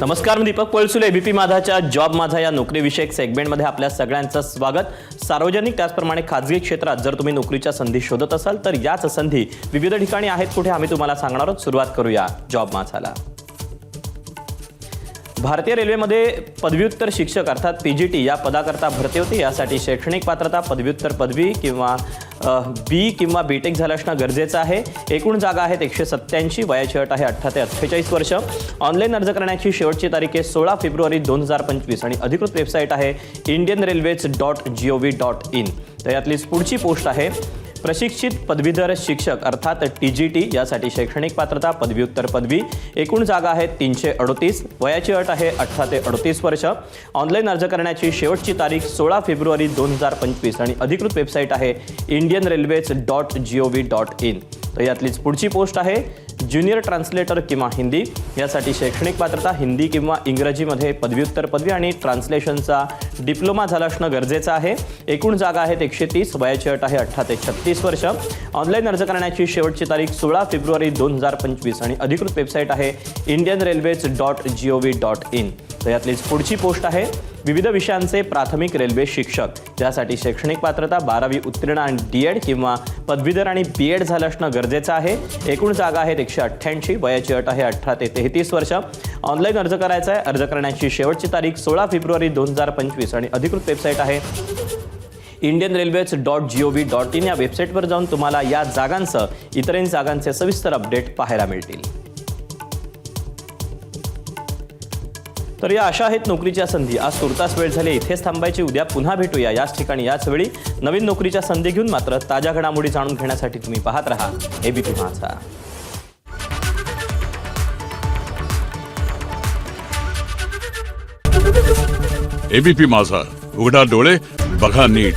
नमस्कार, मी Deepak Palsule. ABP माझाच्या job माझा या नोकरीविषयक सेगमेंटमध्ये आपल्या सगळ्यांचं स्वागत. सार्वजनिक त्याचप्रमाणे खाजगी क्षेत्रात जर तुम्ही नोकरीच्या संधी शोधत असाल तर याच संधी विविध ठिकाणी आहेत. कुठे आम्ही तुम्हाला सांगणार आहोत. सुरुवात करूया जॉब माझाला. भारतीय रेल्वेमध्ये पदव्युत्तर शिक्षक अर्थात पीजीटी या पदाकरता भरती होती. यासाठी शैक्षणिक पात्रता पदव्युत्तर पदवी किंवा बी किंवा बीटेक झालं असणं गरजेचं आहे. एकूण जागा आहेत 187. वयाची अट आहे 18 ते 48 वर्ष. ऑनलाईन अर्ज करण्याची शेवटची तारीख आहे 16 फेब्रुवारी 2025 आणि अधिकृत वेबसाईट आहे indianrailways.gov.in. तर यातलीच पुढची पोस्ट आहे प्रशिक्षित पदवीधर शिक्षक अर्थात टीजीटी. यासाठी शैक्षणिक पात्रता पदव्युत्तर पदवी. एकूण जागा आहेत 338. वयाची अट आहे 18 ते 38 वर्ष. ऑनलाईन अर्ज करण्याची शेवटची तारीख 16 फेब्रुवारी 2025 आणि अधिकृत वेबसाईट आहे indianrailways.gov.in. तर यातलीच पुढची पोस्ट आहे ज्युनियर ट्रान्सलेटर किंवा हिंदी. यासाठी शैक्षणिक पात्रता हिंदी किंवा इंग्रजीमध्ये पदव्युत्तर पदवी आणि ट्रान्सलेशनचा डिप्लोमा झाला असणं गरजेचं आहे. एकूण जागा आहेत 130. वयाची अट आहे 18 ते 36 वर्ष. ऑनलाईन अर्ज करण्याची शेवटची तारीख 16 फेब्रुवारी 2025 आणि अधिकृत वेबसाईट आहे indianrailways.gov.in. तर यातलीच पुढची पोस्ट आहे विविध विषयांचे प्राथमिक रेल्वे शिक्षक. ज्यासाठी शैक्षणिक पात्रता 12वी उत्तीर्ण आणि डीएड किंवा पदवीधर आणि बीएड झालं असणं गरजेचं आहे. एकूण जागा आहेत 188. वयाची अट आहे 18 ते 33 वर्ष. ऑनलाईन अर्ज करायचा आहे. अर्ज करण्याची शेवटची तारीख 16 फेब्रुवारी 2025 आणि अधिकृत वेबसाईट आहे indianrailways.gov.in. या वेबसाईटवर जाऊन तुम्हाला या जागांसह इतरही जागांचे सविस्तर अपडेट पाहायला मिळतील. तर या अशा आहेत नोकरीच्या संधी. आज तुर्तास वेळ झाली, इथेच थांबायची. उद्या पुन्हा भेटूया याच ठिकाणी याच वेळी नवीन नोकरीच्या संधी घेऊन. मात्र ताज्या घडामोडी जाणून घेण्यासाठी तुम्ही पाहत रहा एबीपी माझा. एबीपी माझा, उघडा डोळे बघा नीट.